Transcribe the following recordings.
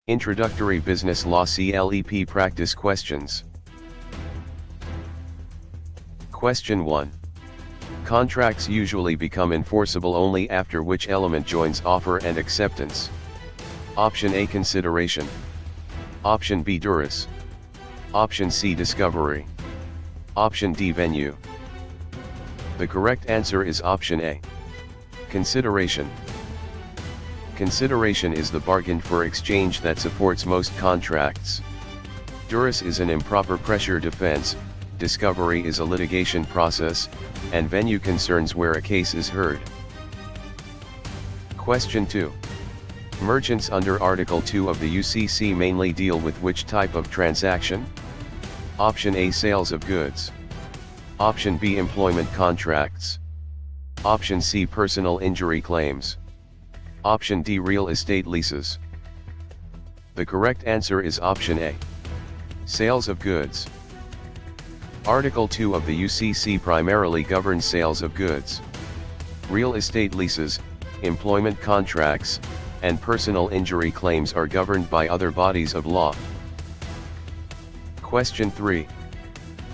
Introductory Business Law CLEP Practice Questions. Question 1. Contracts usually become enforceable only after which element joins offer and acceptance? Option A, consideration. Option B, duress. Option C, discovery. Option D, venue. The correct answer is option A. Consideration. Consideration is the bargain for exchange that supports most contracts. Duress is an improper pressure defense, discovery is a litigation process, and venue concerns where a case is heard. Question 2. Merchants under Article 2 of the UCC mainly deal with which type of transaction? Option A, sales of goods. Option B, employment contracts. Option C, personal injury claims. Option D, real estate leases. The correct answer is option A. Sales of goods. Article 2 of the UCC primarily governs sales of goods. Real estate leases, employment contracts, and personal injury claims are governed by other bodies of law. Question 3.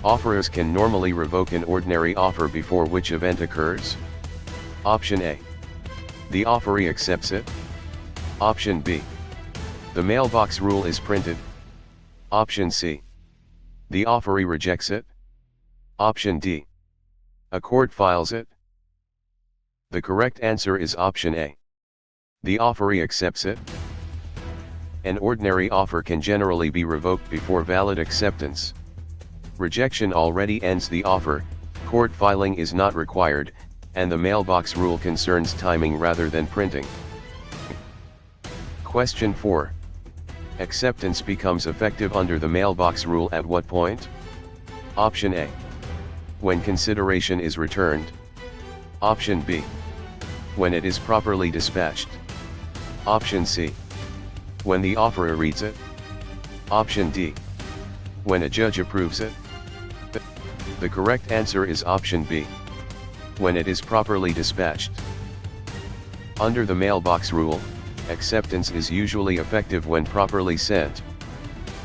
Offerors can normally revoke an ordinary offer before which event occurs? Option A. The offeree accepts it. Option B. The mailbox rule is printed. Option C. The offeree rejects it. Option D. A court files it. The correct answer is option A. The offeree accepts it. An ordinary offer can generally be revoked before valid acceptance. Rejection already ends the offer, court filing is not required, and the mailbox rule concerns timing rather than printing. Question 4. Acceptance becomes effective under the mailbox rule at what point? Option A. When consideration is returned. Option B. When it is properly dispatched. Option C. When the offerer reads it. Option D. When a judge approves it. The correct answer is option B. When it is properly dispatched. Under the mailbox rule, acceptance is usually effective when properly sent.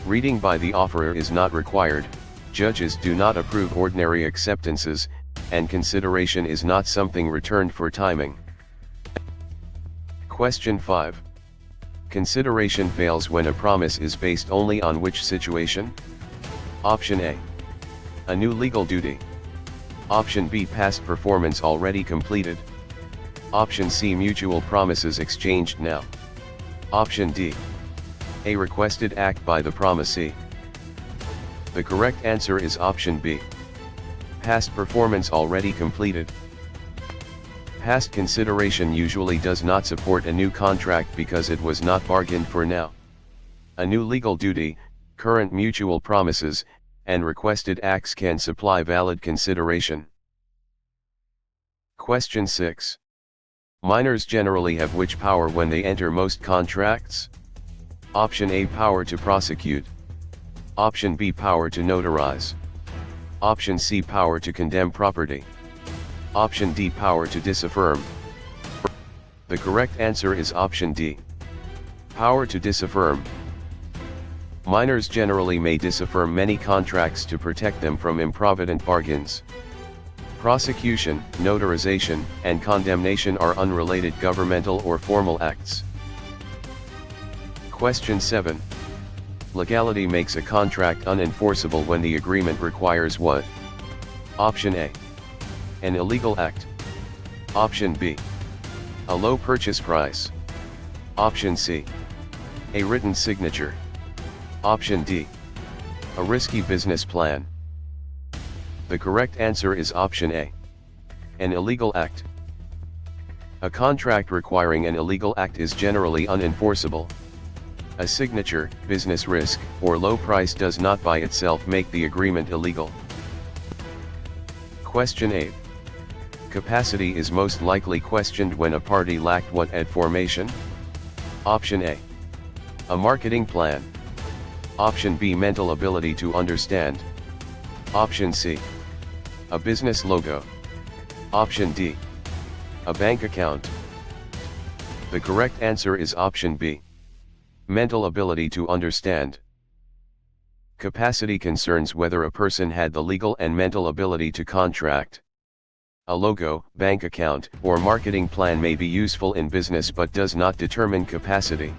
Reading by the offerer is not required, judges do not approve ordinary acceptances, and consideration is not something returned for timing. Question 5. Consideration fails when a promise is based only on which situation? Option A. A new legal duty. Option B, past performance already completed. Option C, mutual promises exchanged now. Option D. A requested act by the promisee. The correct answer is option B. Past performance already completed. Past consideration usually does not support a new contract because it was not bargained for now. A new legal duty, current mutual promises, and requested acts can supply valid consideration. Question 6. Minors generally have which power when they enter most contracts? Option A, power to prosecute. Option B, power to notarize. Option C, power to condemn property. Option D, power to disaffirm. The correct answer is option D. Power to disaffirm. Minors generally may disaffirm many contracts to protect them from improvident bargains. Prosecution, notarization, and condemnation are unrelated governmental or formal acts. Question 7. Legality makes a contract unenforceable when the agreement requires what? Option A. An illegal act. Option B. A low purchase price. Option C. A written signature. Option D. A risky business plan. The correct answer is option A. An illegal act. A contract requiring an illegal act is generally unenforceable. A signature, business risk, or low price does not by itself make the agreement illegal. Question 8. Capacity is most likely questioned when a party lacked what at formation? Option A. A marketing plan. Option B, mental ability to understand. Option C. A business logo. Option D. A bank account. The correct answer is option B. Mental ability to understand. Capacity concerns whether a person had the legal and mental ability to contract. A logo, bank account, or marketing plan may be useful in business but does not determine capacity.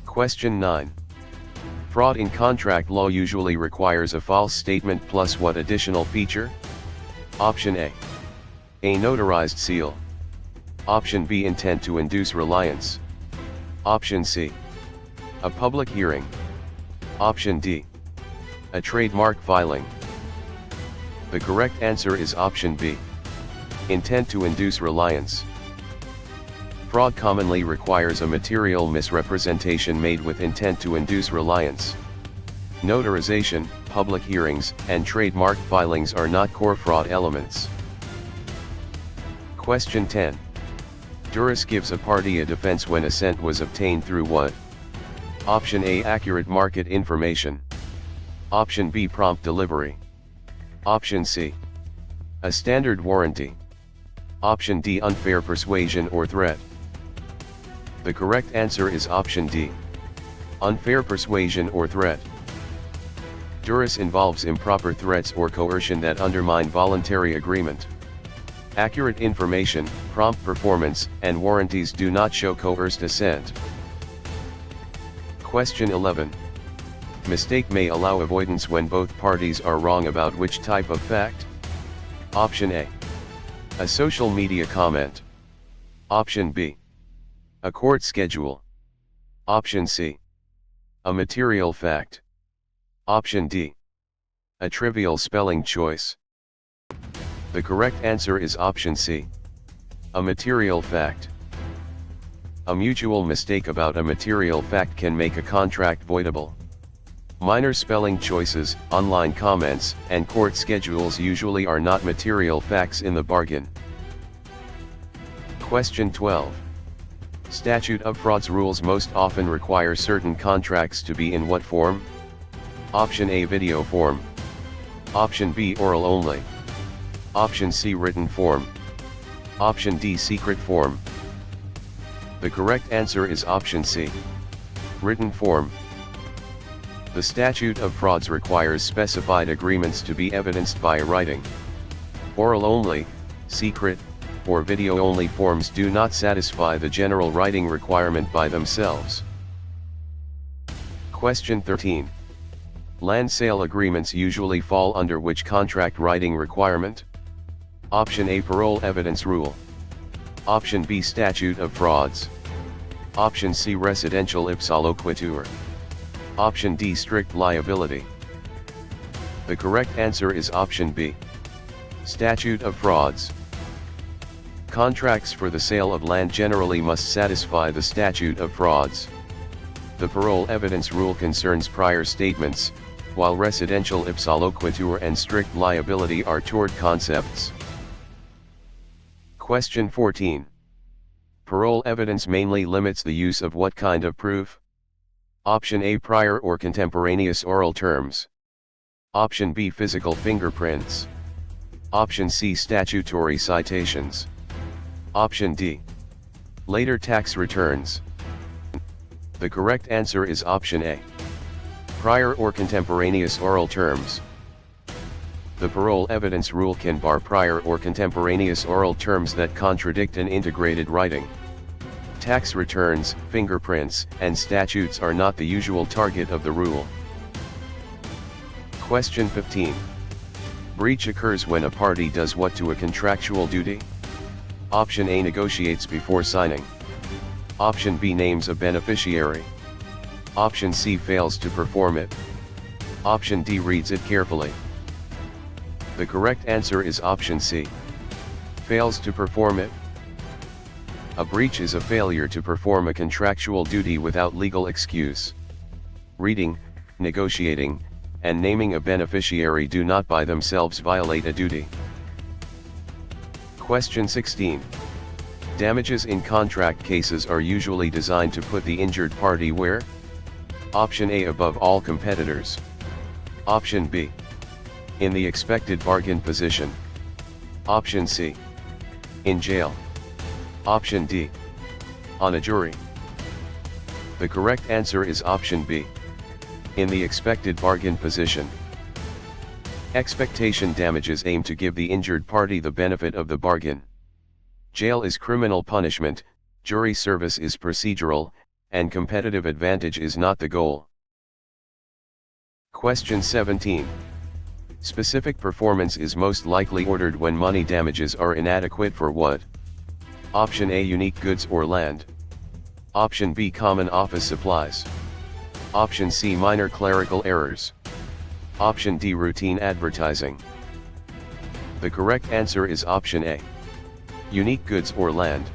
Question 9. Fraud in contract law usually requires a false statement plus what additional feature? Option A. A notarized seal. Option B. Intent to induce reliance. Option C. A public hearing. Option D. A trademark filing. The correct answer is option B. Intent to induce reliance. Fraud commonly requires a material misrepresentation made with intent to induce reliance. Notarization, public hearings, and trademark filings are not core fraud elements. Question 10. Duress gives a party a defense when assent was obtained through what? Option A. Accurate market information. Option B. Prompt delivery. Option C. A standard warranty. Option D. Unfair persuasion or threat. The correct answer is option D. Unfair persuasion or threat. Duress involves improper threats or coercion that undermine voluntary agreement. Accurate information, prompt performance, and warranties do not show coerced assent. Question 11. Mistake may allow avoidance when both parties are wrong about which type of fact? Option A. A social media comment. Option B. A court schedule. Option C. A material fact. Option D. A trivial spelling choice. The correct answer is option C. A material fact. A mutual mistake about a material fact can make a contract voidable. Minor spelling choices, online comments, and court schedules usually are not material facts in the bargain. Question 12. Statute of frauds rules most often require certain contracts to be in what form? Option A. Video form. Option B. Oral only. Option C. Written form. Option D. Secret form. The correct answer is option C. Written form. The statute of frauds requires specified agreements to be evidenced by writing. Oral only, secret, or video only forms do not satisfy the general writing requirement by themselves. Question 13. Land sale agreements usually fall under which contract writing requirement? Option A. Parole evidence rule. Option B. Statute of frauds. Option C. Residential ipsa loquitur. Option D. Strict liability. The correct answer is option B. Statute of frauds. Contracts for the sale of land generally must satisfy the statute of frauds. The parole evidence rule concerns prior statements, while residential ipsa loquitur and strict liability are tort concepts. Question 14. Parole evidence mainly limits the use of what kind of proof? Option A. Prior or contemporaneous oral terms. Option B. Physical fingerprints. Option C. Statutory citations. Option D. Later tax returns. The correct answer is option A. Prior or contemporaneous oral terms. The parole evidence rule can bar prior or contemporaneous oral terms that contradict an integrated writing. Tax returns, fingerprints, and statutes are not the usual target of the rule. Question 15. Breach occurs when a party does what to a contractual duty? Option A. Negotiates before signing. Option B. Names a beneficiary. Option C. Fails to perform it. Option D. Reads it carefully. The correct answer is option C. Fails to perform it. A breach is a failure to perform a contractual duty without legal excuse. Reading, negotiating, and naming a beneficiary do not by themselves violate a duty. Question 16. Damages in contract cases are usually designed to put the injured party where? Option A. Above all competitors. Option B. In the expected bargain position. Option C. In jail. Option D. On a jury. The correct answer is option B. In the expected bargain position. Expectation damages aim to give the injured party the benefit of the bargain. Jail is criminal punishment, jury service is procedural, and competitive advantage is not the goal. Question 17. Specific performance is most likely ordered when money damages are inadequate for what? Option A, unique goods or land. Option B, common office supplies. Option C, minor clerical errors. Option D, routine advertising. The correct answer is option A. Unique goods or land.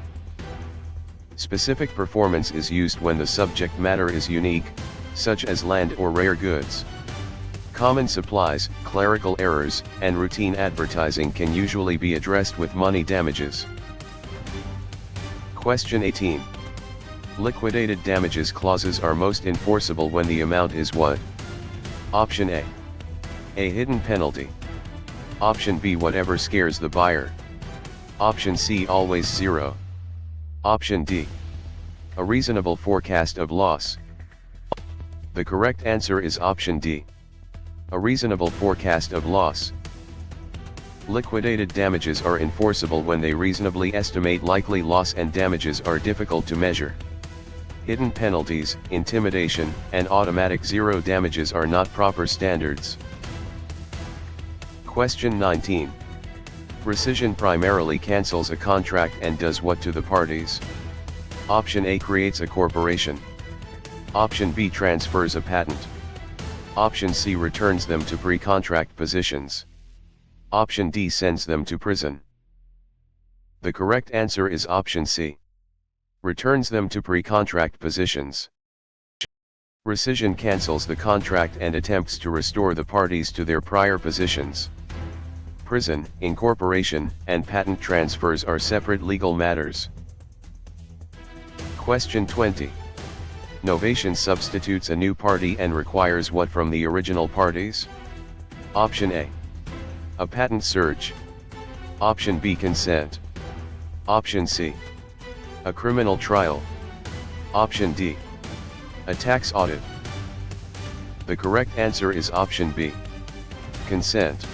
Specific performance is used when the subject matter is unique, such as land or rare goods. Common supplies, clerical errors, and routine advertising can usually be addressed with money damages. Question 18. Liquidated damages clauses are most enforceable when the amount is what? Option A. A hidden penalty. Option B, whatever scares the buyer. Option C, always zero. Option D. A reasonable forecast of loss. The correct answer is option D. A reasonable forecast of loss. Liquidated damages are enforceable when they reasonably estimate likely loss and damages are difficult to measure. Hidden penalties, intimidation, and automatic zero damages are not proper standards. Question 19. Rescission primarily cancels a contract and does what to the parties? Option A, creates a corporation. Option B, transfers a patent. Option C, returns them to pre-contract positions. Option D, sends them to prison. The correct answer is option C. Returns them to pre-contract positions. Rescission cancels the contract and attempts to restore the parties to their prior positions. Prison, incorporation, and patent transfers are separate legal matters. Question 20. Novation substitutes a new party and requires what from the original parties? Option A. A patent search. Option B, consent. Option C. A criminal trial. Option D. A tax audit. The correct answer is option B. Consent.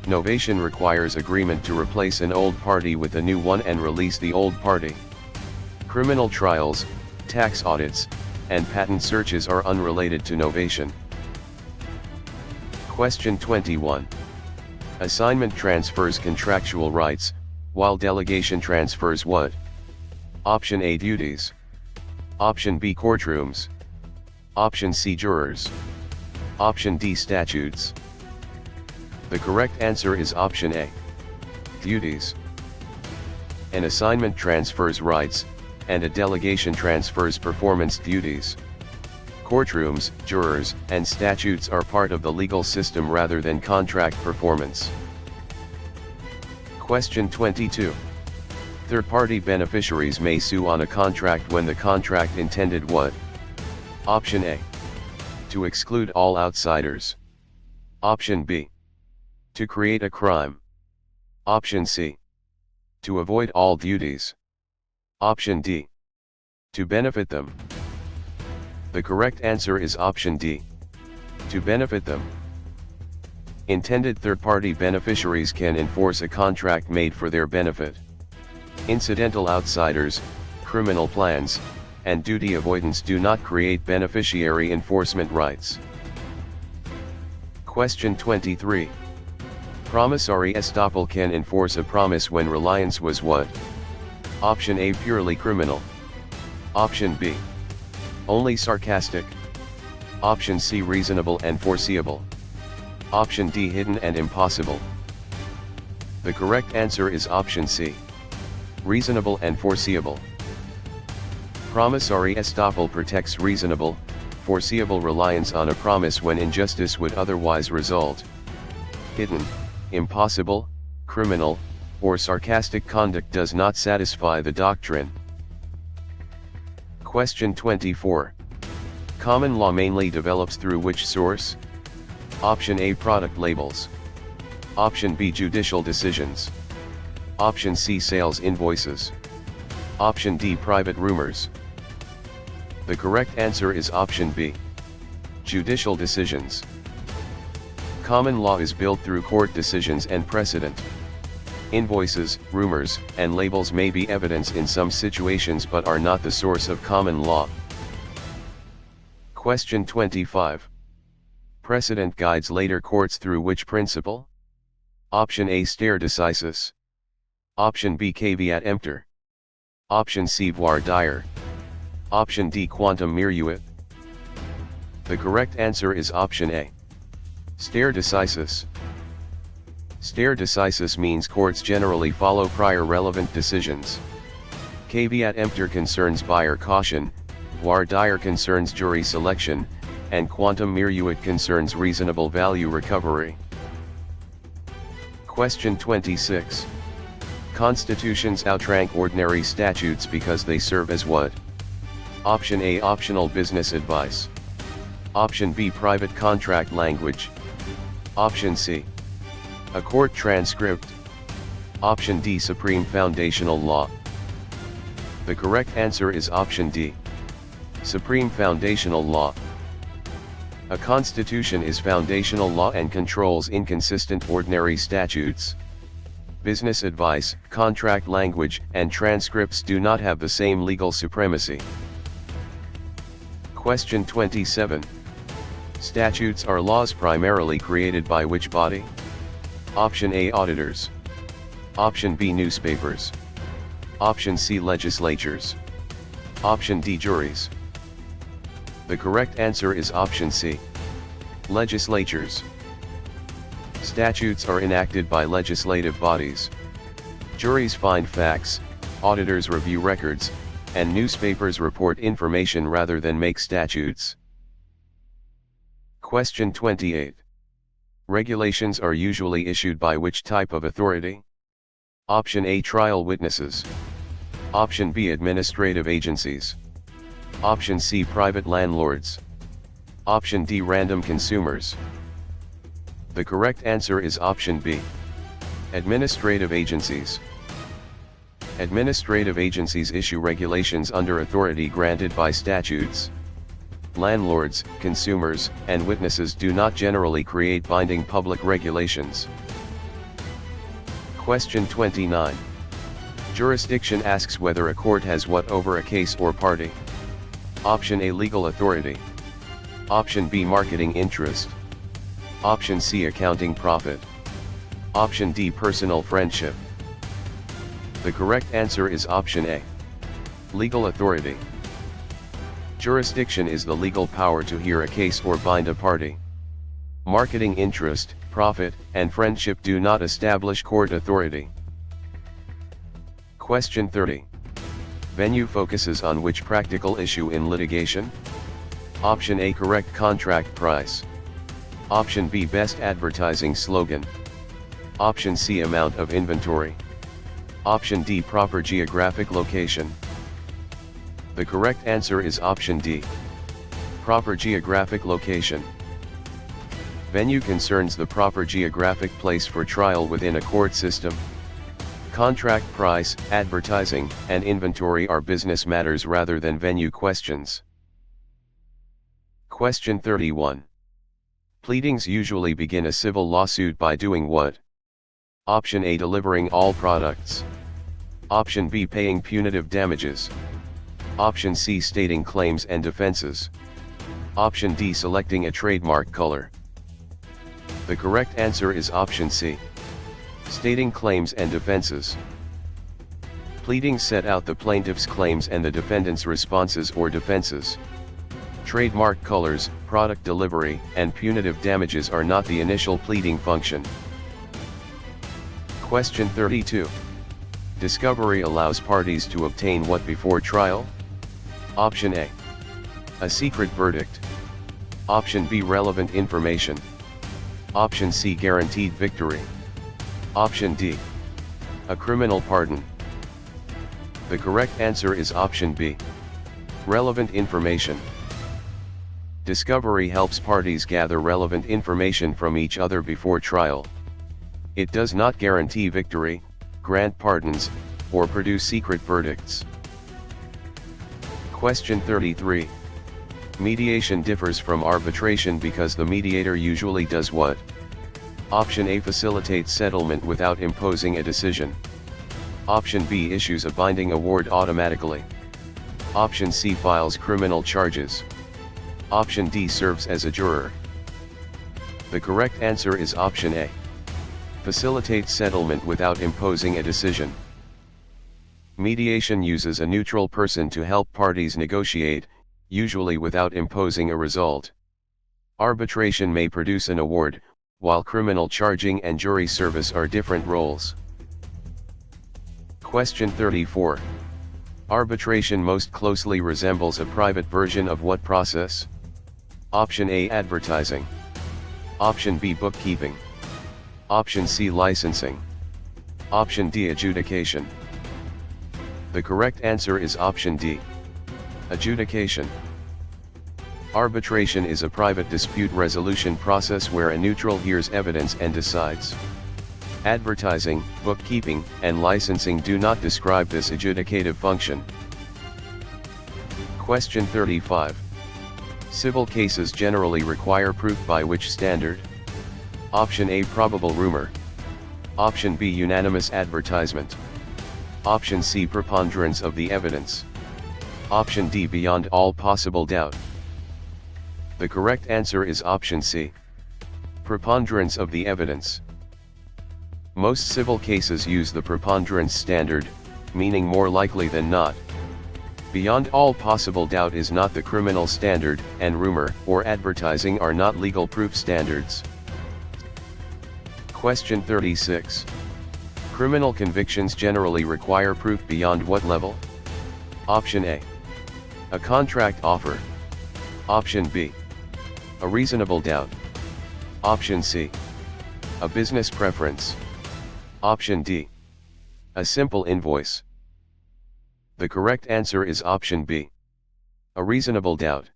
Novation requires agreement to replace an old party with a new one and release the old party. Criminal trials, tax audits, and patent searches are unrelated to novation. Question 21. Assignment transfers contractual rights, while delegation transfers what? Option A, duties. Option B, courtrooms. Option C, jurors. Option D, statutes. The correct answer is option A. Duties. An assignment transfers rights, and a delegation transfers performance duties. Courtrooms, jurors, and statutes are part of the legal system rather than contract performance. Question 22. Third-party beneficiaries may sue on a contract when the contract intended what? Option A. To exclude all outsiders. Option B. To create a crime. Option C. To avoid all duties. Option D. To benefit them. The correct answer is option D. To benefit them. Intended third-party beneficiaries can enforce a contract made for their benefit. Incidental outsiders, criminal plans, and duty avoidance do not create beneficiary enforcement rights. Question 23. Promissory estoppel can enforce a promise when reliance was what? Option A, purely criminal. Option B. Only sarcastic. Option C, reasonable and foreseeable. Option D, hidden and impossible. The correct answer is option C. Reasonable and foreseeable. Promissory estoppel protects reasonable, foreseeable reliance on a promise when injustice would otherwise result. Hidden, impossible, criminal, or sarcastic conduct does not satisfy the doctrine. Question 24. Common law mainly develops through which source? Option A, product labels. Option B, judicial decisions. Option C, sales invoices. Option D, private rumors. The correct answer is option B. Judicial decisions. Common law is built through court decisions and precedent. Invoices, rumors, and labels may be evidence in some situations but are not the source of common law. Question 25. Precedent guides later courts through which principle? Option A, stare decisis. Option B, caveat emptor. Option C, voir dire. Option D, quantum meruit. The correct answer is option A. Stare decisis. Stare decisis means courts generally follow prior relevant decisions. Caveat emptor concerns buyer caution, voir dire concerns jury selection, and quantum meruit concerns reasonable value recovery. Question 26. Constitutions outrank ordinary statutes because they serve as what? Option A, optional business advice. Option B, private contract language. Option C, a court transcript. Option D, supreme foundational law. The correct answer is option D. Supreme foundational law. A constitution is foundational law and controls inconsistent ordinary statutes. Business advice, contract language, and transcripts do not have the same legal supremacy. Question 27. Statutes are laws primarily created by which body? Option A, auditors. Option B, newspapers. Option C, legislatures. Option D, juries. The correct answer is option C. Legislatures. Statutes are enacted by legislative bodies. Juries find facts, auditors review records, and newspapers report information rather than make statutes. Question 28. Regulations are usually issued by which type of authority? Option A, trial witnesses. Option B, administrative agencies. Option C, private landlords. Option D, random consumers. The correct answer is option B. Administrative agencies. Administrative agencies issue regulations under authority granted by statutes. Landlords, consumers, and witnesses do not generally create binding public regulations. Question 29. Jurisdiction asks whether a court has what over a case or party? Option A, legal authority. Option B, marketing interest. Option C, accounting profit. Option D, personal friendship. The correct answer is option A. Legal authority. Jurisdiction is the legal power to hear a case or bind a party. Marketing interest, profit, and friendship do not establish court authority. Question 30. Venue focuses on which practical issue in litigation? Option A, correct contract price. Option B, best advertising slogan. Option C, amount of inventory. Option D, proper geographic location. The correct answer is option D. Proper geographic location. Venue concerns the proper geographic place for trial within a court system. Contract price, advertising, and inventory are business matters rather than venue questions. Question 31. Pleadings usually begin a civil lawsuit by doing what? Option A, delivering all products. Option B, paying punitive damages. Option C, stating claims and defenses. Option D, selecting a trademark color. The correct answer is option C. Stating claims and defenses. Pleadings set out the plaintiff's claims and the defendant's responses or defenses. Trademark colors, product delivery, and punitive damages are not the initial pleading function. Question 32. Discovery allows parties to obtain what before trial? Option A, a secret verdict. Option B, relevant information. Option C, guaranteed victory. Option D, a criminal pardon. The correct answer is option B, relevant information. Discovery helps parties gather relevant information from each other before trial. It does not guarantee victory, grant pardons, or produce secret verdicts. Question 33. Mediation differs from arbitration because the mediator usually does what? Option A facilitates settlement without imposing a decision. Option B issues a binding award automatically. Option C files criminal charges. Option D serves as a juror. The correct answer is option A. Facilitates settlement without imposing a decision. Mediation uses a neutral person to help parties negotiate, usually without imposing a result. Arbitration may produce an award, while criminal charging and jury service are different roles. Question 34. Arbitration most closely resembles a private version of what process? Option A advertising. Option B bookkeeping. Option C licensing. Option D adjudication. The correct answer is option D. Adjudication. Arbitration is a private dispute resolution process where a neutral hears evidence and decides. Advertising, bookkeeping, and licensing do not describe this adjudicative function. Question 35. Civil cases generally require proof by which standard? Option A probable rumor. Option B unanimous advertisement. Option C preponderance of the evidence. Option D beyond all possible doubt. The correct answer is option C. Preponderance of the evidence. Most civil cases use the preponderance standard, meaning more likely than not. Beyond all possible doubt is not the criminal standard, and rumor or advertising are not legal proof standards. Question 36. Criminal convictions generally require proof beyond what level? Option A. A contract offer. Option B. A reasonable doubt. Option C. A business preference. Option D. A simple invoice. The correct answer is option B. A reasonable doubt.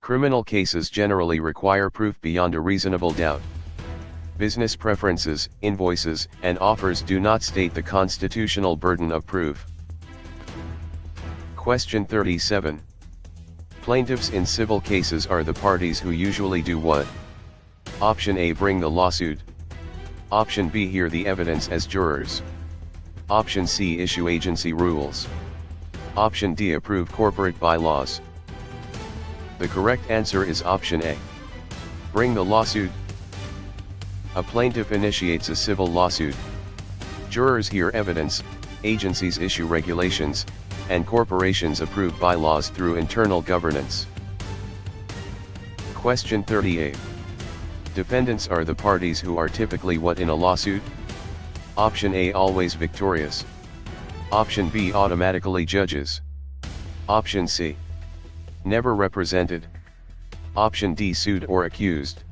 Criminal cases generally require proof beyond a reasonable doubt. Business preferences, invoices, and offers do not state the constitutional burden of proof. Question 37. Plaintiffs in civil cases are the parties who usually do what? Option A bring the lawsuit. Option B hear the evidence as jurors. Option C issue agency rules. Option D approve corporate bylaws. The correct answer is option A. Bring the lawsuit. A plaintiff initiates a civil lawsuit. Jurors hear evidence, agencies issue regulations, and corporations approve bylaws through internal governance. Question 38. Defendants are the parties who are typically what in a lawsuit? Option A always victorious. Option B automatically judges. Option C never represented. Option D sued or accused.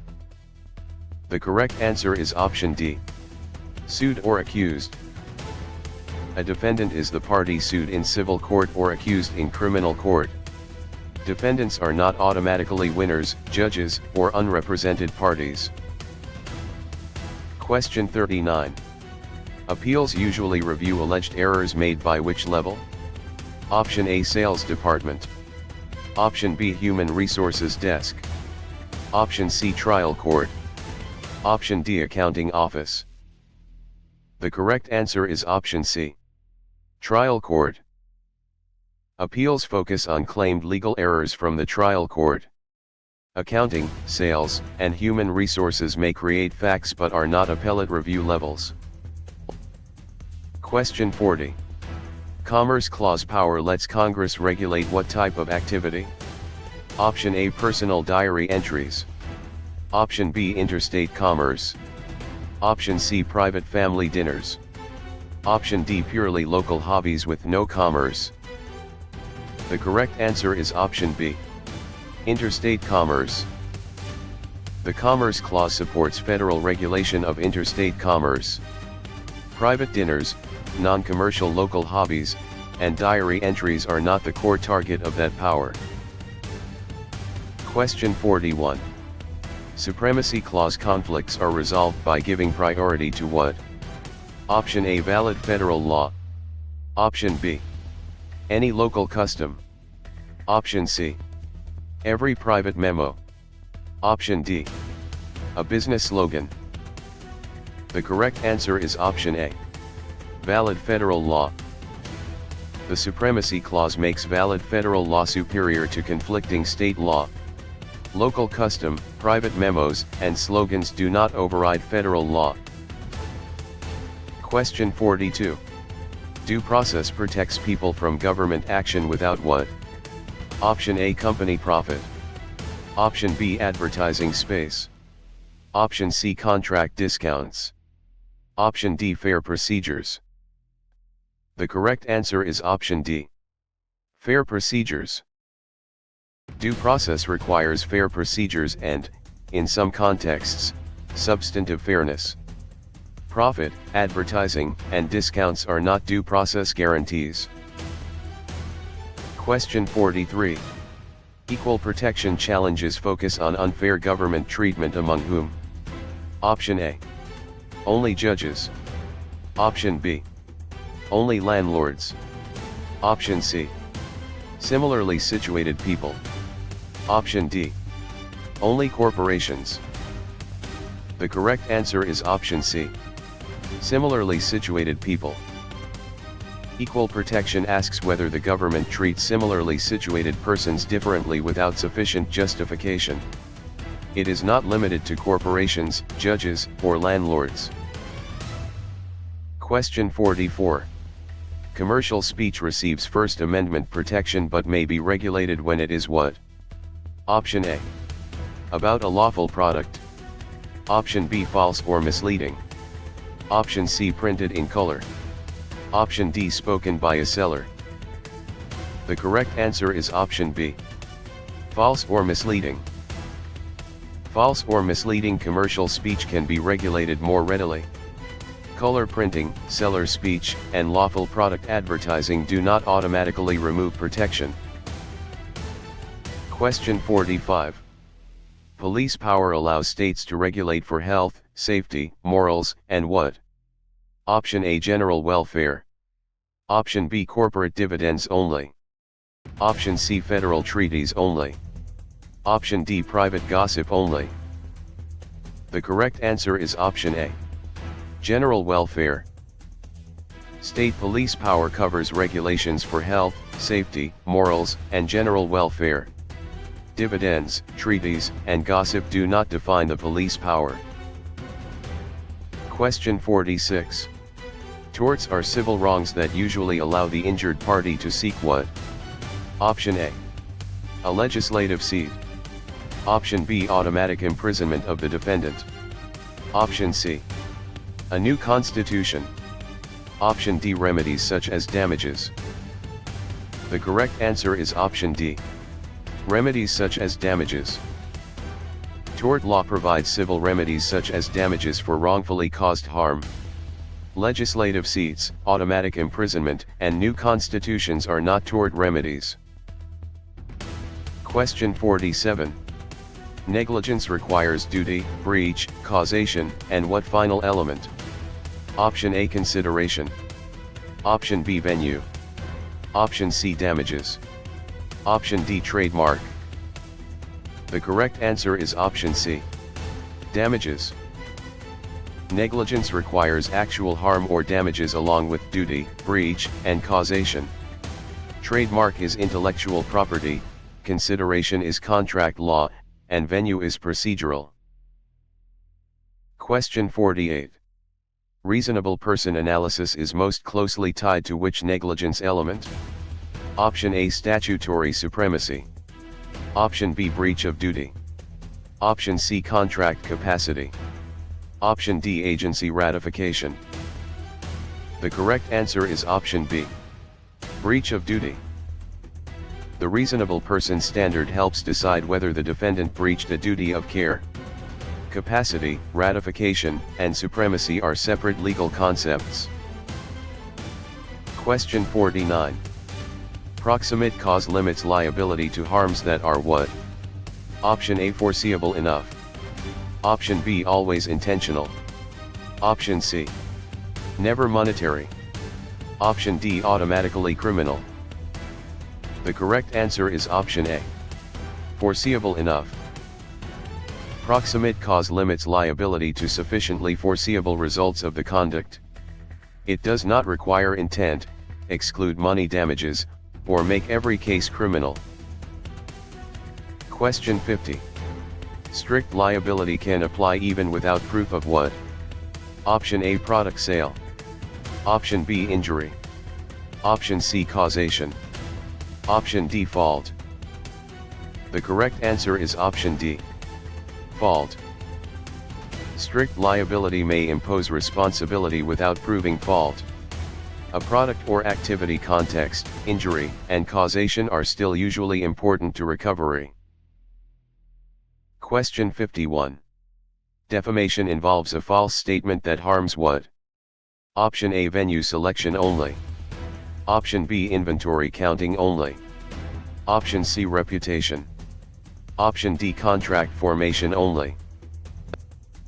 The correct answer is option D. Sued or accused. A defendant is the party sued in civil court or accused in criminal court. Defendants are not automatically winners, judges, or unrepresented parties. Question 39. Appeals usually review alleged errors made by which level? Option A Sales Department. Option B Human Resources Desk. Option C Trial Court. Option D Accounting Office. The correct answer is option C. Trial Court. Appeals focus on claimed legal errors from the trial court. Accounting, sales, and human resources may create facts but are not appellate review levels. Question 40. Commerce Clause power lets Congress regulate what type of activity? Option A Personal diary entries. Option B Interstate commerce. Option C Private family dinners. Option D Purely local hobbies with no commerce. The correct answer is option B. Interstate commerce. The Commerce Clause supports federal regulation of interstate commerce. Private dinners, non-commercial local hobbies, and diary entries are not the core target of that power. Question 41. Supremacy Clause conflicts are resolved by giving priority to what? Option A Valid federal law. Option B Any local custom. Option C Every private memo. Option D. A business slogan. The correct answer is option A. Valid federal law. The Supremacy Clause makes valid federal law superior to conflicting state law. Local custom, private memos, and slogans do not override federal law. Question 42. Due process protects people from government action without what? Option A. Company profit. Option B. Advertising space. Option C. Contract discounts. Option D. Fair procedures. The correct answer is option D. Fair procedures. Due process requires fair procedures and, in some contexts, substantive fairness. Profit, advertising, and discounts are not due process guarantees. Question 43. Equal protection challenges focus on unfair government treatment among whom? Option A. Only judges. Option B. Only landlords. Option C. Similarly situated people. Option D. Only corporations. The correct answer is option C. Similarly situated people. Equal protection asks whether the government treats similarly situated persons differently without sufficient justification. It is not limited to corporations, judges, or landlords. Question 44. Commercial speech receives First Amendment protection but may be regulated when it is what? Option A. About a lawful product. Option B. False or misleading. Option C. Printed in color. Option D. Spoken by a seller. The correct answer is option B. False or misleading. False or misleading commercial speech can be regulated more readily. Color printing, seller speech, and lawful product advertising do not automatically remove protection. Question 45. Police power allows states to regulate for health, safety, morals, and what? Option A. General welfare. Option B. Corporate dividends only. Option C. Federal treaties only. Option D. Private gossip only. The correct answer is option A. General welfare. State police power covers regulations for health, safety, morals, and general welfare. Dividends, treaties, and gossip do not define the police power. Question 46. Torts are civil wrongs that usually allow the injured party to seek what? Option A. A legislative seat. Option B. Automatic imprisonment of the defendant. Option C. A new constitution. Option D. Remedies such as damages. The correct answer is option D. Remedies such as damages. Tort law provides civil remedies such as damages for wrongfully caused harm. Legislative seats, automatic imprisonment, and new constitutions are not tort remedies. Question 47. Negligence requires duty, breach, causation, and what final element? Option A. Consideration. Option B. Venue. Option C. Damages. Option D. Trademark. The correct answer is option C. Damages. Negligence requires actual harm or damages along with duty, breach, and causation. Trademark is intellectual property, consideration is contract law, and venue is procedural. Question 48. Reasonable person analysis is most closely tied to which negligence element? Option A. Statutory supremacy. Option B. Breach of duty. Option C. Contract capacity. Option D. Agency ratification. The correct answer is option B. Breach of duty. The reasonable person standard helps decide whether the defendant breached a duty of care. Capacity, ratification, and supremacy are separate legal concepts. Question 49. Proximate cause limits liability to harms that are what? Option A. Foreseeable enough. Option B. Always intentional. Option C. Never monetary. Option D. Automatically criminal. The correct answer is option A. Foreseeable enough. Proximate cause limits liability to sufficiently foreseeable results of the conduct. It does not require intent, exclude money damages, or make every case criminal. Question 50. Strict liability can apply even without proof of what? Option A, product sale. Option B, injury. Option C, causation. Option D, fault. The correct answer is option D, fault. Strict liability may impose responsibility without proving fault. A product or activity context, injury, and causation are still usually important to recovery. Question 51. Defamation involves a false statement that harms what? Option A, venue selection only. Option B, inventory counting only. Option C, reputation. Option D, contract formation only.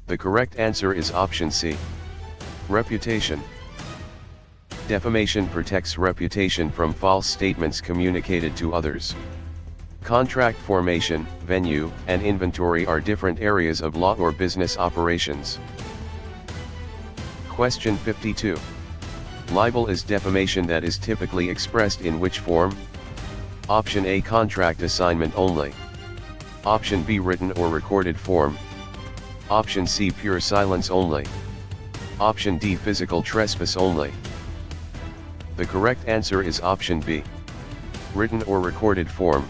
The correct answer is option C, reputation. Defamation protects reputation from false statements communicated to others. Contract formation, venue, and inventory are different areas of law or business operations. Question 52. Libel is defamation that is typically expressed in which form? Option A, contract assignment only. Option B, written or recorded form. Option C, pure silence only. Option D, physical trespass only. The correct answer is option B, written or recorded form.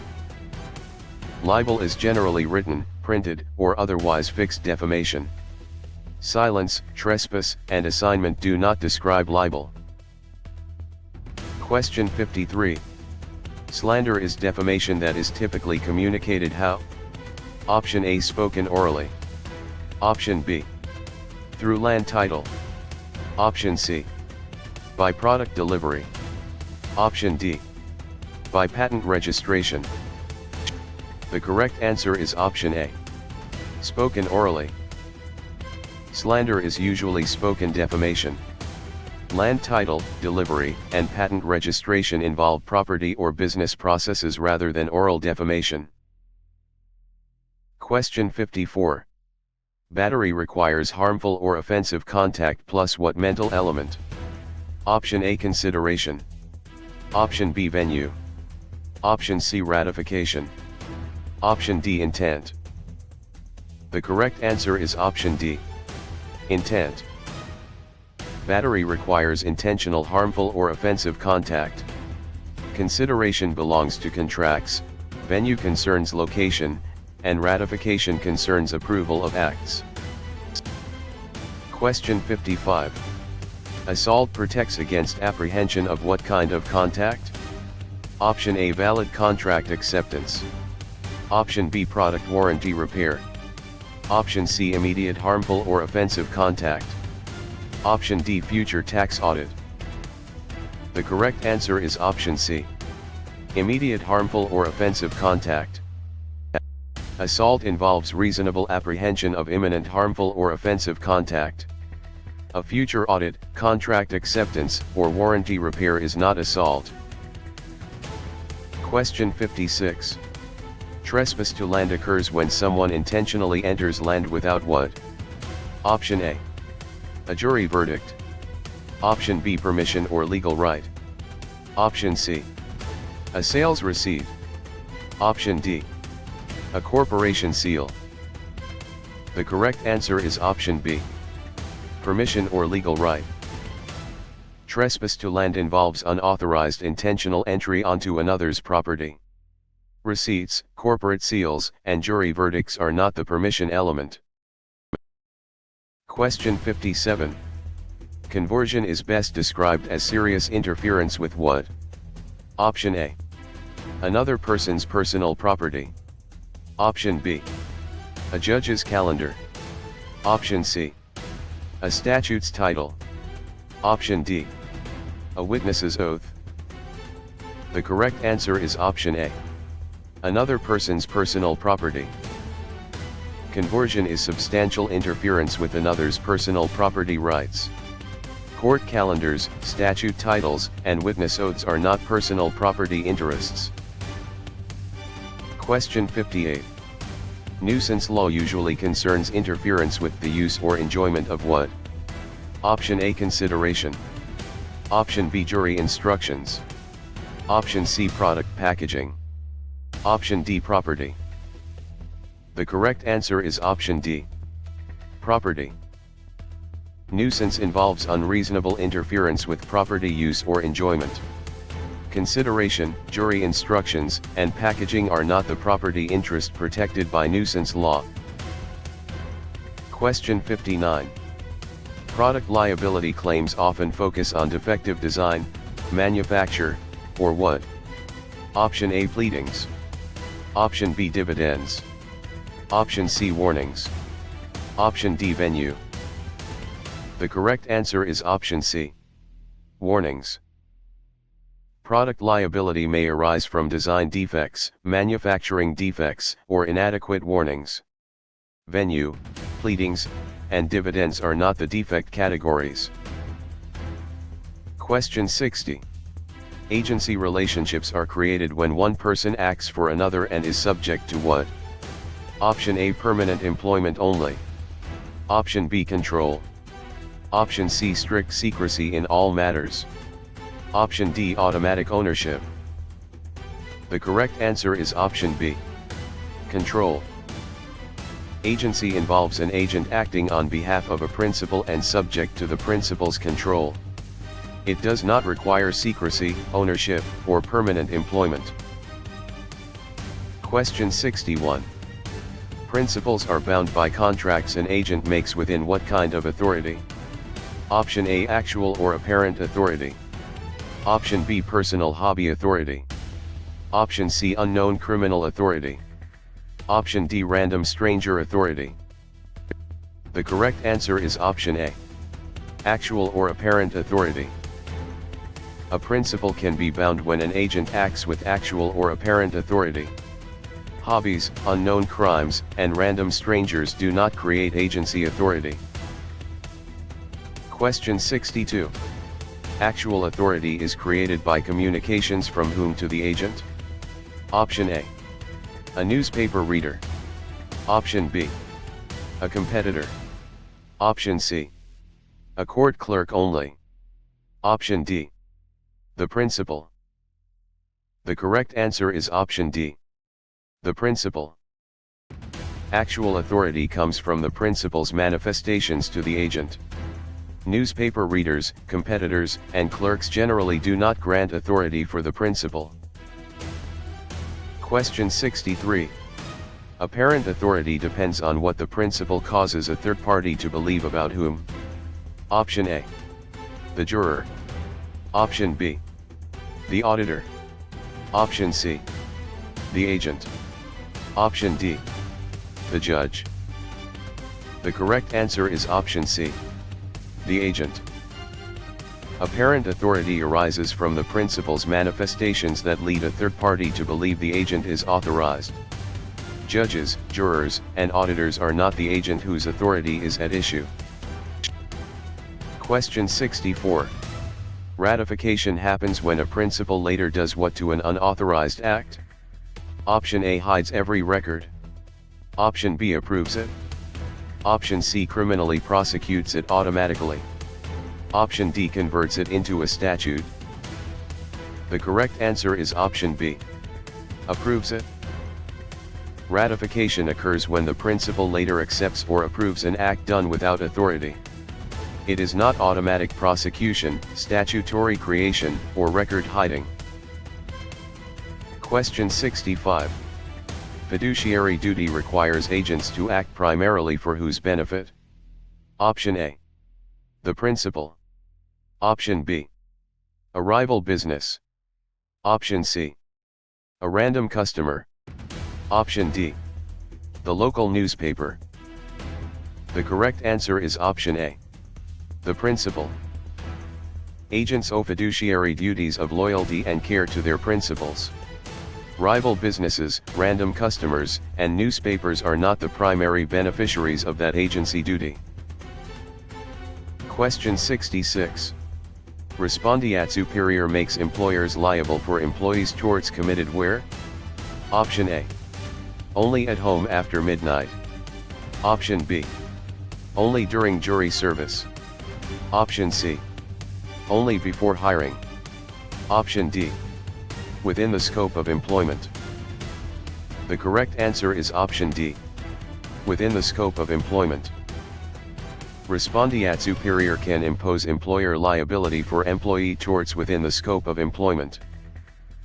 Libel is generally written, printed, or otherwise fixed defamation. Silence, trespass, and assignment do not describe libel. Question 53. Slander is defamation that is typically communicated how? Option A, spoken orally. Option B, through land title. Option C, by product delivery. Option D, by patent registration. The correct answer is option A, spoken orally. Slander is usually spoken defamation. Land title, delivery, and patent registration involve property or business processes rather than oral defamation. Question 54. Battery requires harmful or offensive contact plus what mental element? Option A, consideration. Option B, venue. Option C, ratification. Option D, intent. The correct answer is option D, intent. Battery requires intentional harmful or offensive contact. Consideration belongs to contracts, venue concerns location, and ratification concerns approval of acts. Question 55. Assault protects against apprehension of what kind of contact? Option A, valid contract acceptance. Option B, product warranty repair. Option C, immediate harmful or offensive contact. Option D, future tax audit. The correct answer is option C, immediate harmful or offensive contact. Assault involves reasonable apprehension of imminent harmful or offensive contact. A future audit, contract acceptance, or warranty repair is not assault. Question 56. Trespass to land occurs when someone intentionally enters land without what? Option A, a jury verdict. Option B, permission or legal right. Option C, a sales receipt. Option D, a corporation seal. The correct answer is option B, permission or legal right. Trespass to land involves unauthorized intentional entry onto another's property. Receipts, corporate seals, and jury verdicts are not the permission element. Question 57. Conversion is best described as serious interference with what? Option A, another person's personal property. Option B, a judge's calendar. Option C, a statute's title. Option D, a witness's oath. The correct answer is option A, another person's personal property. Conversion is substantial interference with another's personal property rights. Court calendars, statute titles, and witness oaths are not personal property interests. Question 58. Nuisance law usually concerns interference with the use or enjoyment of what? Option A, consideration. Option B, jury instructions. Option C, product packaging. Option D, property. The correct answer is option D, property. Nuisance involves unreasonable interference with property use or enjoyment. Consideration, jury instructions, and packaging are not the property interest protected by nuisance law. Question 59. Product liability claims often focus on defective design, manufacture, or what? Option A, pleadings. Option B, dividends. Option C, warnings. Option D, venue. The correct answer is option C, warnings. Product liability may arise from design defects, manufacturing defects, or inadequate warnings. Venue, pleadings, and dividends are not the defect categories. Question 60. Agency relationships are created when one person acts for another and is subject to what? Option A, permanent employment only. Option B, control. Option C, strict secrecy in all matters. Option D, automatic ownership. The correct answer is option B, control. Agency involves an agent acting on behalf of a principal and subject to the principal's control. It does not require secrecy, ownership, or permanent employment. Question 61. Principals are bound by contracts an agent makes within what kind of authority? Option A, actual or apparent authority. Option B, personal hobby authority. Option C, unknown criminal authority. Option D, random stranger authority. The correct answer is option A, actual or apparent authority. A principal can be bound when an agent acts with actual or apparent authority. Hobbies, unknown crimes, and random strangers do not create agency authority. Question 62. Actual authority is created by communications from whom to the agent? Option A, a newspaper reader. Option B, a competitor. Option C, a court clerk only. Option D, the principal. The correct answer is option D, the principal. Actual authority comes from the principal's manifestations to the agent. Newspaper readers, competitors, and clerks generally do not grant authority for the principal. Question 63. Apparent authority depends on what the principal causes a third party to believe about whom? Option A, the juror. Option B, the auditor. Option C, the agent. Option D, the judge. The correct answer is option C, the agent. Apparent authority arises from the principal's manifestations that lead a third party to believe the agent is authorized. Judges, jurors, and auditors are not the agent whose authority is at issue. Question 64. Ratification happens when a principal later does what to an unauthorized act? Option A, hides every record. Option B, approves it. Option C, criminally prosecutes it automatically. Option D, converts it into a statute. The correct answer is option B, approves it. Ratification occurs when the principal later accepts or approves an act done without authority. It is not automatic prosecution, statutory creation, or record hiding. Question 65. Fiduciary duty requires agents to act primarily for whose benefit? Option A, the principal. Option B, a rival business. Option C, a random customer. Option D, the local newspaper. The correct answer is option A, the principal. Agents owe fiduciary duties of loyalty and care to their principals. Rival businesses, random customers, and newspapers are not the primary beneficiaries of that agency duty. Question 66. Respondeat superior makes employers liable for employees' torts committed where? Option A, Only at home after midnight. Option B. Only during jury service. Option C. Only before hiring. Option D. Within the scope of employment. The correct answer is option D. Within the scope of employment. Respondeat superior can impose employer liability for employee torts within the scope of employment.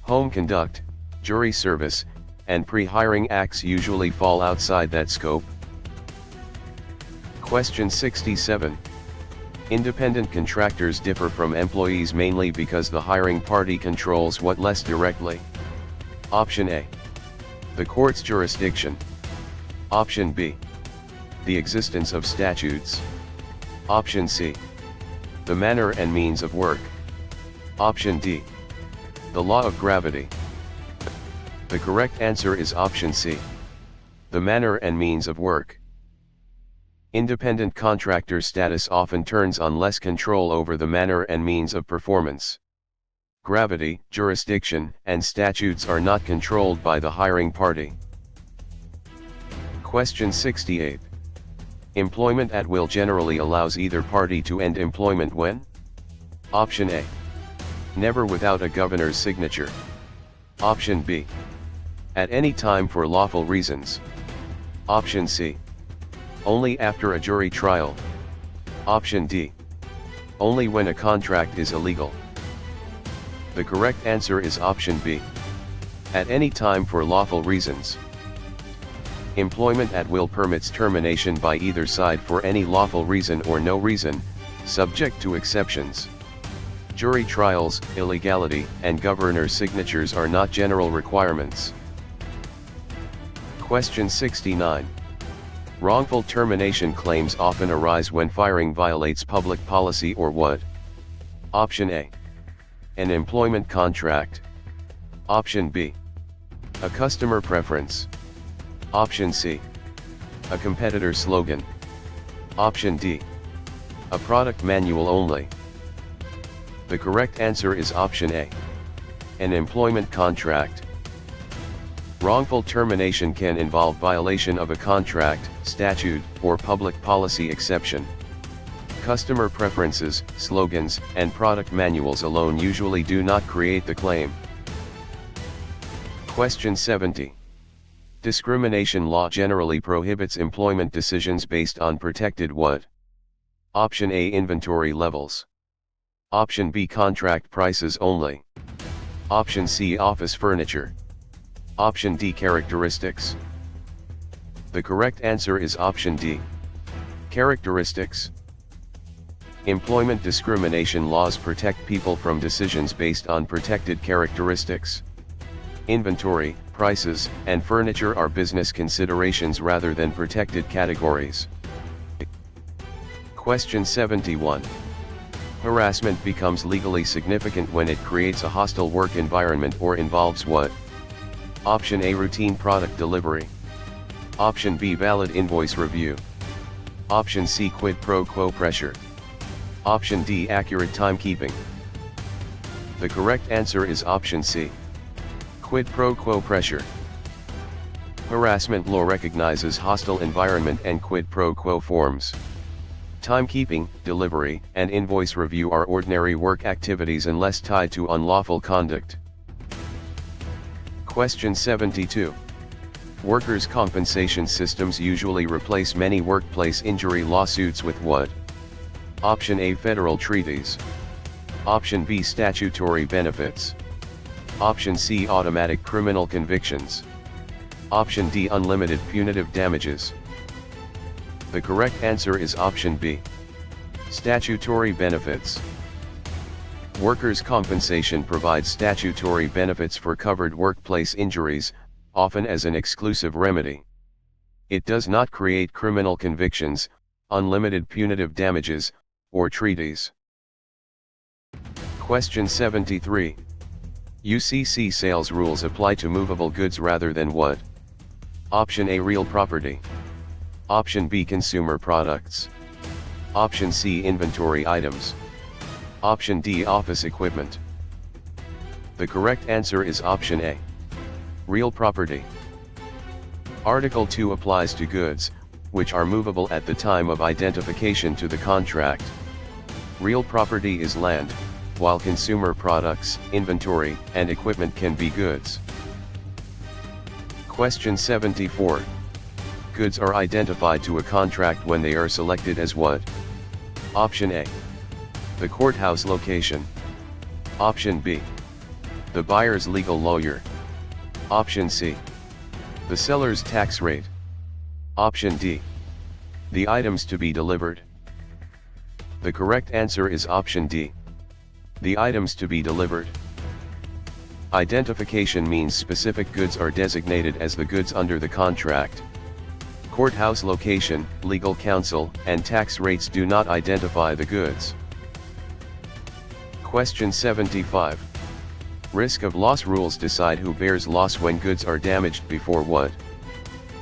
Home conduct, jury service, and pre-hiring acts usually fall outside that scope. Question 67. Independent contractors differ from employees mainly because the hiring party controls what less directly? Option A. The court's jurisdiction. Option B. The existence of statutes. Option C. The manner and means of work. Option D. The law of gravity. The correct answer is option C. The manner and means of work. Independent contractor status often turns on less control over the manner and means of performance. Gravity, jurisdiction, and statutes are not controlled by the hiring party. Question 68. Employment at will generally allows either party to end employment when? Option A. Never without a governor's signature. Option B. At any time for lawful reasons. Option C. Only after a jury trial. Option D. Only when a contract is illegal. The correct answer is option B. At any time for lawful reasons. Employment at will permits termination by either side for any lawful reason or no reason, subject to exceptions. Jury trials, illegality, and governor's signatures are not general requirements. Question 69. Wrongful termination claims often arise when firing violates public policy or what? Option A. An employment contract. Option B. A customer preference. Option C. A competitor slogan. Option D. A product manual only. The correct answer is option A. An employment contract. Wrongful termination can involve violation of a contract, statute, or public policy exception. Customer preferences, slogans, and product manuals alone usually do not create the claim. Question 70. Discrimination law generally prohibits employment decisions based on protected what? Option A. Inventory levels. Option B. Contract prices only. Option C. Office furniture. Option D. Characteristics. The correct answer is option D. Characteristics. Employment discrimination laws protect people from decisions based on protected characteristics. Inventory, prices, and furniture are business considerations rather than protected categories. Question 71. Harassment becomes legally significant when it creates a hostile work environment or involves what? Option A. Routine product delivery. Option B. Valid invoice review. Option C. Quid pro quo pressure. Option D. Accurate timekeeping. The correct answer is option C. Quid pro quo pressure. Harassment law recognizes hostile environment and quid pro quo forms. Timekeeping, delivery, and invoice review are ordinary work activities unless tied to unlawful conduct. Question 72. Workers' compensation systems usually replace many workplace injury lawsuits with what? Option A. Federal treaties. Option B. Statutory benefits. Option C. Automatic criminal convictions. Option D. Unlimited punitive damages. The correct answer is option B. Statutory benefits. Workers' compensation provides statutory benefits for covered workplace injuries, often as an exclusive remedy. It does not create criminal convictions, unlimited punitive damages, or treaties. Question 73. UCC sales rules apply to movable goods rather than what? Option A. Real property. Option B. Consumer products. Option C. Inventory items. Option D. Office equipment. The correct answer is option A. Real property. Article 2 applies to goods, which are movable at the time of identification to the contract. Real property is land, while consumer products, inventory, and equipment can be goods. Question 74. Goods are identified to a contract when they are selected as what? Option A. The courthouse location. Option B. The buyer's legal lawyer. Option C. The seller's tax rate. Option D. The items to be delivered. The correct answer is option D. The items to be delivered. Identification means specific goods are designated as the goods under the contract. Courthouse location, legal counsel, and tax rates do not identify the goods. Question 75. Risk of loss rules decide who bears loss when goods are damaged before what?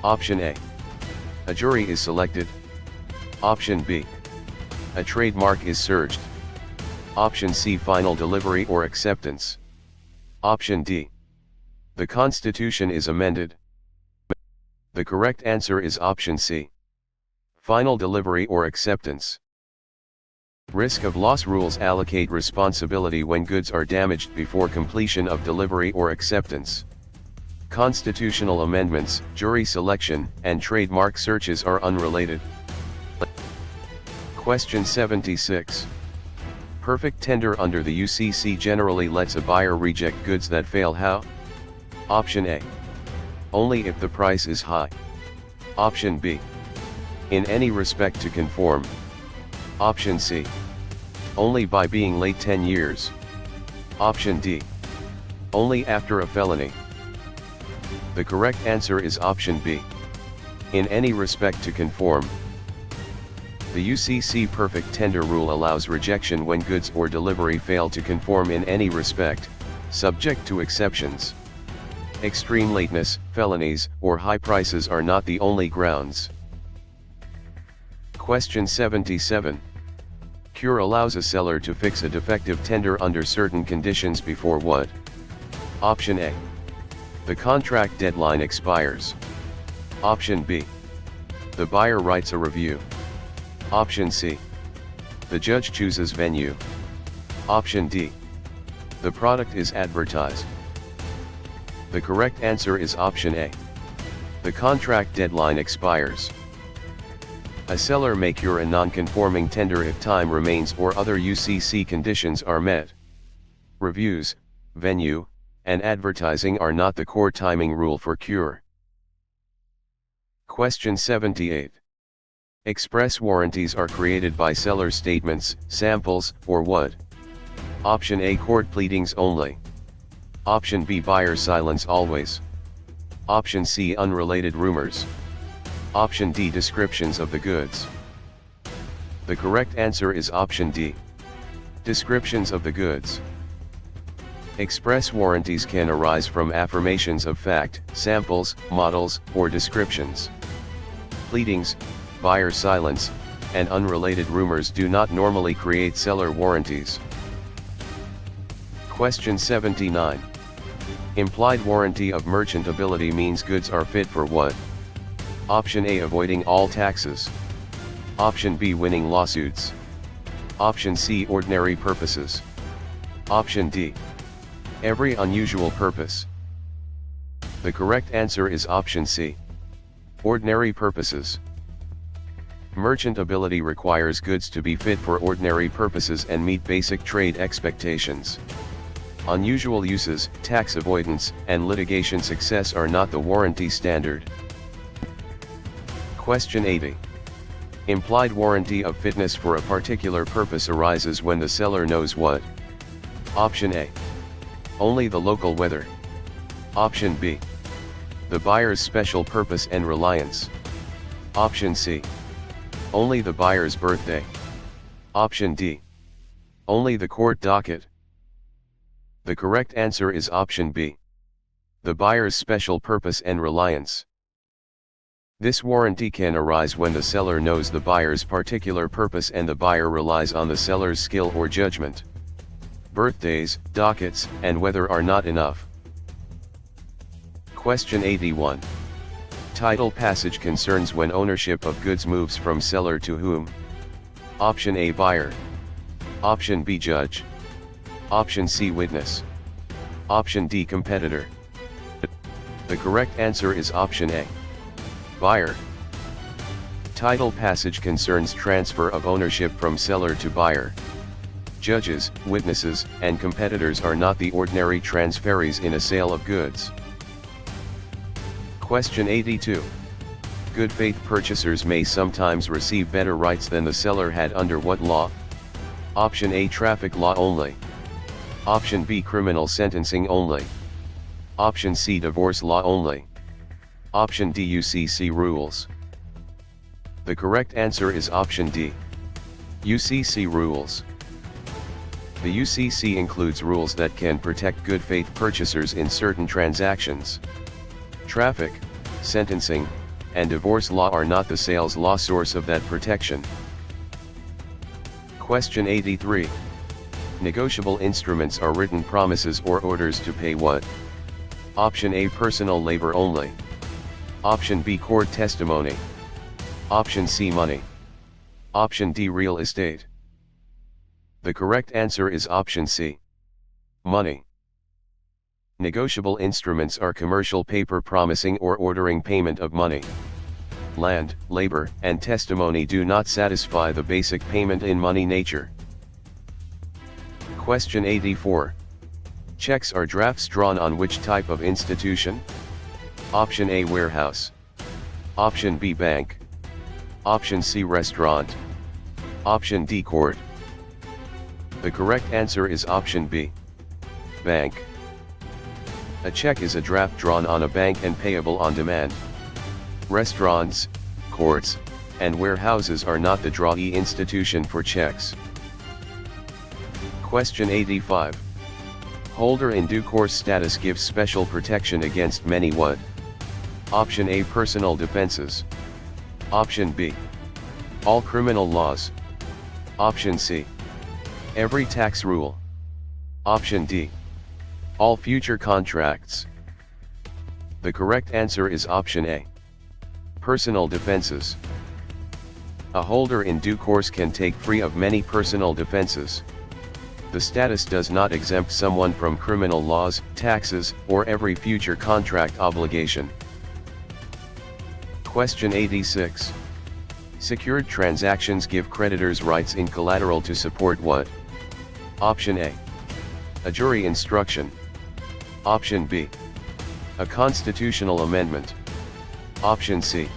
Option A. A jury is selected. Option B. A trademark is searched. Option C. Final delivery or acceptance. Option D. The Constitution is amended. The correct answer is option C. Final delivery or acceptance. Risk of loss rules allocate responsibility when goods are damaged before completion of delivery or acceptance. Constitutional amendments, jury selection, and trademark searches are unrelated. Question 76. Perfect tender under the UCC generally lets a buyer reject goods that fail how? Option A. Only if the price is high. Option B. In any respect to conform. Option C. Only by being late 10 years. Option D. Only after a felony. The correct answer is option B. In any respect to conform. The UCC perfect tender rule allows rejection when goods or delivery fail to conform in any respect, subject to exceptions. Extreme lateness, felonies, or high prices are not the only grounds. Question 77. Cure allows a seller to fix a defective tender under certain conditions before what? Option A. The contract deadline expires. Option B. The buyer writes a review. Option C. The judge chooses venue. Option D. The product is advertised. The correct answer is option A. The contract deadline expires. A seller may cure a non-conforming tender if time remains or other UCC conditions are met. Reviews, venue, and advertising are not the core timing rule for cure. Question 78. Express warranties are created by seller statements, samples, or what? Option A. Court pleadings only. Option B. Buyer silence always. Option C. Unrelated rumors. Option D. Descriptions of the goods. The correct answer is option D. Descriptions of the goods. Express warranties can arise from affirmations of fact, samples, models, or descriptions. Pleadings, buyer silence, and unrelated rumors do not normally create seller warranties. Question 79. Implied warranty of merchantability means goods are fit for what? Option A. Avoiding all taxes. Option B. Winning lawsuits. Option C. Ordinary purposes. Option D. Every unusual purpose. The correct answer is option C. Ordinary purposes. Merchantability requires goods to be fit for ordinary purposes and meet basic trade expectations. Unusual uses, tax avoidance, and litigation success are not the warranty standard. Question 80. Implied warranty of fitness for a particular purpose arises when the seller knows what? Option A. Only the local weather. Option B. The buyer's special purpose and reliance. Option C. Only the buyer's birthday. Option D. Only the court docket. The correct answer is option B. The buyer's special purpose and reliance. This warranty can arise when the seller knows the buyer's particular purpose and the buyer relies on the seller's skill or judgment. Birthdays, dockets, and weather are not enough. Question 81. Title passage concerns when ownership of goods moves from seller to whom? Option A, buyer. Option B, judge. Option C, witness. Option D, competitor. The correct answer is option A, buyer. Title passage concerns transfer of ownership from seller to buyer. Judges, witnesses, and competitors are not the ordinary transferees in a sale of goods. Question 82. Good faith purchasers may sometimes receive better rights than the seller had under what law? Option A, traffic law only. Option B, criminal sentencing only. Option C, divorce law only. Option D, UCC rules. The correct answer is option D, UCC rules. The UCC includes rules that can protect good faith purchasers in certain transactions. Traffic, sentencing, and divorce law are not the sales law source of that protection. Question 83. Negotiable instruments are written promises or orders to pay what? Option A, personal labor only. Option B, court testimony. Option C, money. Option D, real estate. The correct answer is option C, money. Negotiable instruments are commercial paper promising or ordering payment of money. Land, labor, and testimony do not satisfy the basic payment in money nature. Question 84. Checks are drafts drawn on which type of institution? Option A, warehouse. Option B, bank. Option C, restaurant. Option D, court. The correct answer is option B, bank. A check is a draft drawn on a bank and payable on demand. Restaurants, courts, and warehouses are not the drawee institution for checks. Question 85. Holder in due course status gives special protection against many what? Option A, personal defenses. Option B, all criminal laws. Option C, every tax rule. Option D, all future contracts. The correct answer is option A, personal defenses. A holder in due course can take free of many personal defenses. The status does not exempt someone from criminal laws, taxes, or every future contract obligation. Question 86. Secured transactions give creditors rights in collateral to support what? Option A, a jury instruction. Option B, a constitutional amendment. Option C,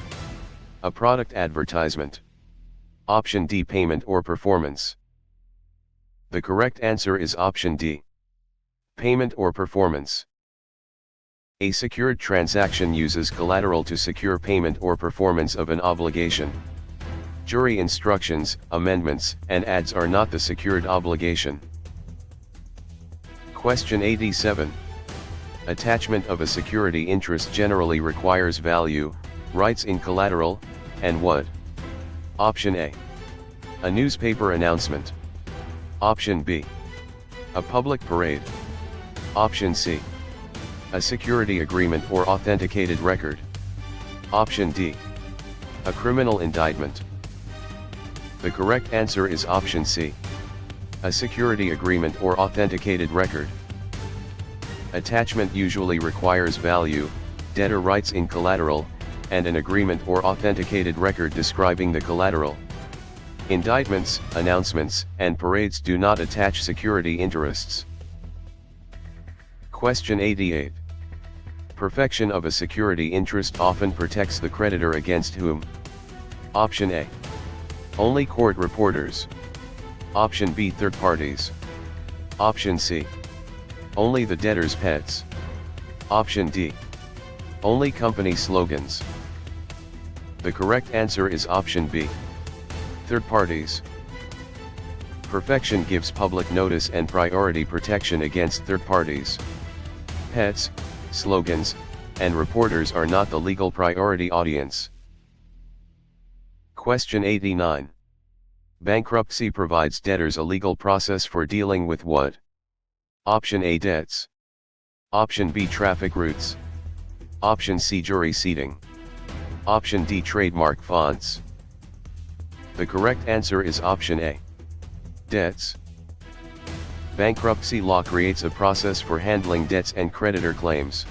a product advertisement. Option D, payment or performance. The correct answer is option D, payment or performance. A secured transaction uses collateral to secure payment or performance of an obligation. Jury instructions, amendments, and ads are not the secured obligation. Question 87. Attachment of a security interest generally requires value, rights in collateral, and what? Option A, a newspaper announcement. Option B, a public parade. Option C, a security agreement or authenticated record. Option D, a criminal indictment. The correct answer is option C, a security agreement or authenticated record. Attachment usually requires value, debtor rights in collateral, and an agreement or authenticated record describing the collateral. Indictments, announcements, and parades do not attach security interests. Question 88. Perfection of a security interest often protects the creditor against whom? Option A, only court reporters. Option B, third parties. Option C, only the debtor's pets. Option D, only company slogans. The correct answer is option B, third parties. Perfection gives public notice and priority protection against third parties. Pets, slogans, and reporters are not the legal priority audience. Question 89. Bankruptcy provides debtors a legal process for dealing with what? Option A, debts. Option B, traffic routes. Option C, jury seating. Option D. Trademark fonts. The correct answer is option A. Debts. Bankruptcy law creates a process for handling debts and creditor claims.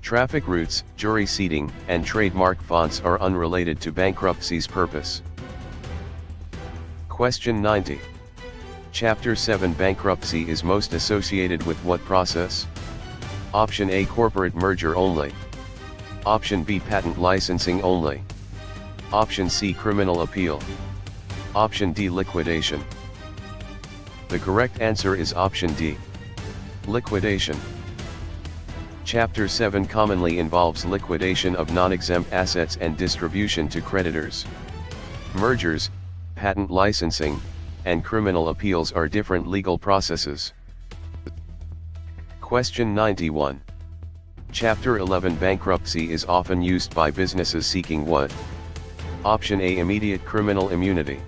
Traffic routes, jury seating, and trademark fonts are unrelated to bankruptcy's purpose. Question 90. Chapter 7 bankruptcy is most associated with what process? Option A. Corporate merger only. Option B. Patent licensing only. Option C. Criminal appeal. Option D. Liquidation. The correct answer is option D. Liquidation. Chapter 7 commonly involves liquidation of non-exempt assets and distribution to creditors. Mergers, patent licensing, and criminal appeals are different legal processes. Question 91. Chapter 11 bankruptcy is often used by businesses seeking what? Option A. Immediate criminal immunity.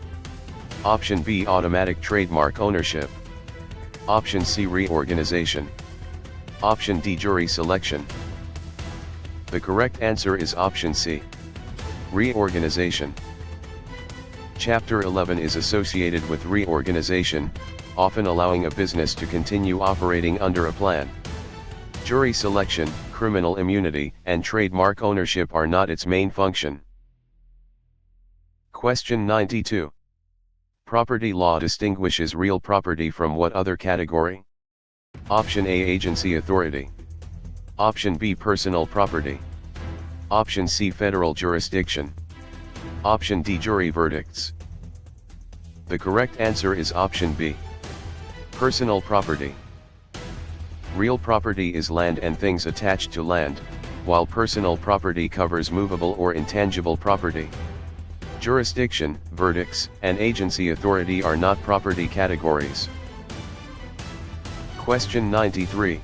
Option B. Automatic trademark ownership. Option C. Reorganization. Option D. Jury selection. The correct answer is option C. Reorganization. Chapter 11 is associated with reorganization, often allowing a business to continue operating under a plan. Jury selection, criminal immunity, and trademark ownership are not its main function. Question 92. Property law distinguishes real property from what other category? Option A. Agency authority. Option B. Personal property. Option C. Federal jurisdiction. Option D. Jury verdicts. The correct answer is option B. Personal property. Real property is land and things attached to land, while personal property covers movable or intangible property. Jurisdiction, verdicts, and agency authority are not property categories. Question 93.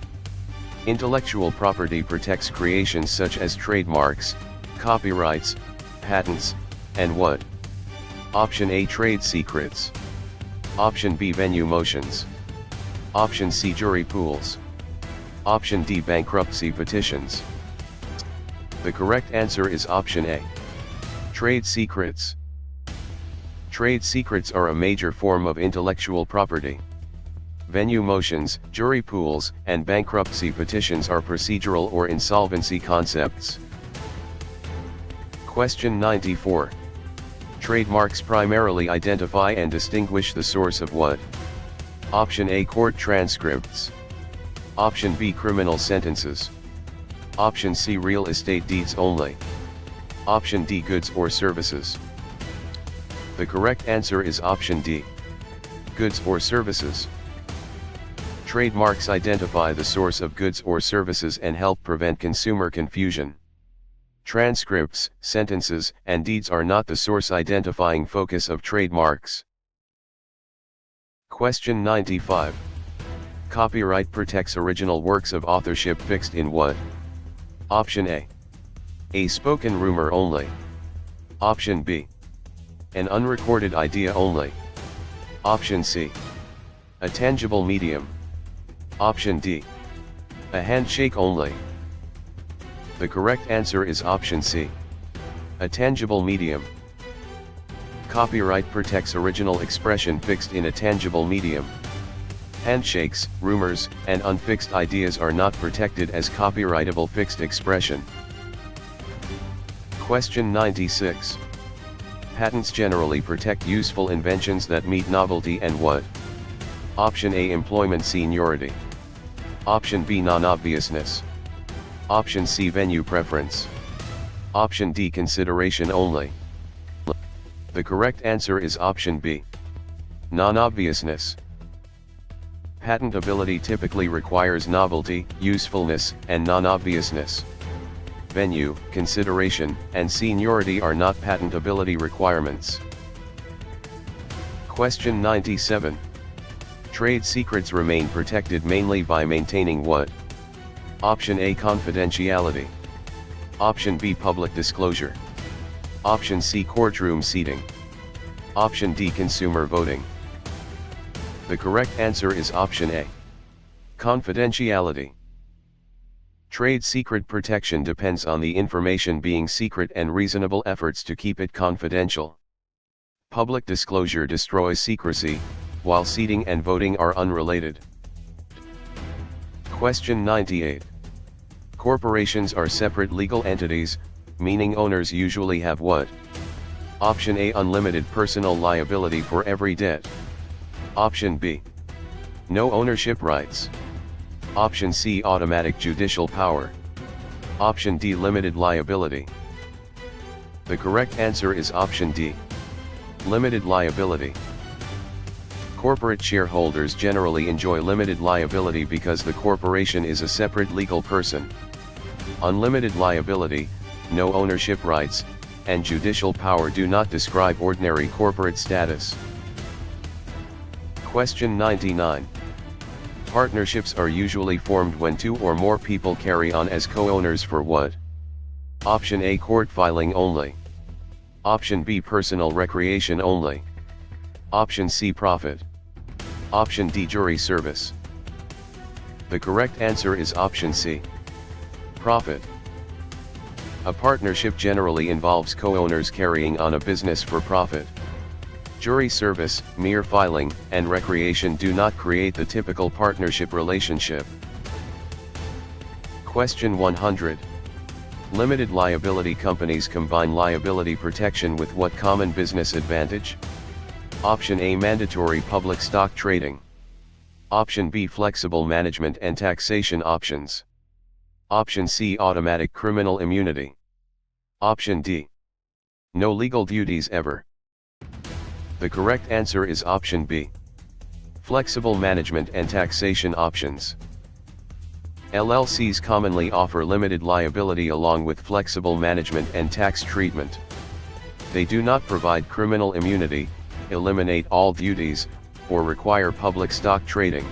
Intellectual property protects creations such as trademarks, copyrights, patents, and what? Option A. Trade secrets. Option B. Venue motions. Option C. Jury pools. Option D. Bankruptcy petitions. The correct answer is option A. Trade secrets. Trade secrets are a major form of intellectual property. Venue motions, jury pools, and bankruptcy petitions are procedural or insolvency concepts. Question 94. Trademarks primarily identify and distinguish the source of what? Option A. Court transcripts. Option B. Criminal sentences. Option C. Real estate deeds only. Option D. Goods or services. The correct answer is option D. Goods or services. Trademarks identify the source of goods or services and help prevent consumer confusion. Transcripts, sentences, and deeds are not the source identifying focus of trademarks. Question 95. Copyright protects original works of authorship fixed in what? Option A. A spoken rumor only. Option B. An unrecorded idea only. Option C. A tangible medium. Option D. A handshake only. The correct answer is option C. A tangible medium. Copyright protects original expression fixed in a tangible medium. Handshakes, rumors, and unfixed ideas are not protected as copyrightable fixed expression. Question 96. Patents generally protect useful inventions that meet novelty and what? Option A. Employment seniority. Option B. Non-obviousness. Option C. Venue preference. Option D. Consideration only. The correct answer is option B. Non-obviousness. Patentability typically requires novelty, usefulness, and non-obviousness. Venue, consideration, and seniority are not patentability requirements. Question 97. Trade secrets remain protected mainly by maintaining what? Option A. Confidentiality. Option B. Public disclosure. Option C. Courtroom seating. Option D. Consumer voting. The correct answer is option A. Confidentiality. Trade secret protection depends on the information being secret and reasonable efforts to keep it confidential. Public disclosure destroys secrecy, while seating and voting are unrelated. Question 98. Corporations are separate legal entities, meaning owners usually have what? Option A, unlimited personal liability for every debt. Option B, no ownership rights. Option C, automatic judicial power. Option D, limited liability. The correct answer is option D, limited liability. Corporate shareholders generally enjoy limited liability because the corporation is a separate legal person. Unlimited liability, no ownership rights, and judicial power do not describe ordinary corporate status. Question 99. Partnerships are usually formed when two or more people carry on as co-owners for what? Option A, court filing only. Option B, personal recreation only. Option C, profit. Option D, jury service. The correct answer is option C, profit. A partnership generally involves co-owners carrying on a business for profit. Jury service, mere filing, and recreation do not create the typical partnership relationship. Question 100. Limited liability companies combine liability protection with what common business advantage? Option A, mandatory public stock trading. Option B, flexible management and taxation options. Option C, automatic criminal immunity. Option D, no legal duties ever. The correct answer is option B, flexible management and taxation options. LLCs commonly offer limited liability along with flexible management and tax treatment. They do not provide criminal immunity, eliminate all duties, or require public stock trading.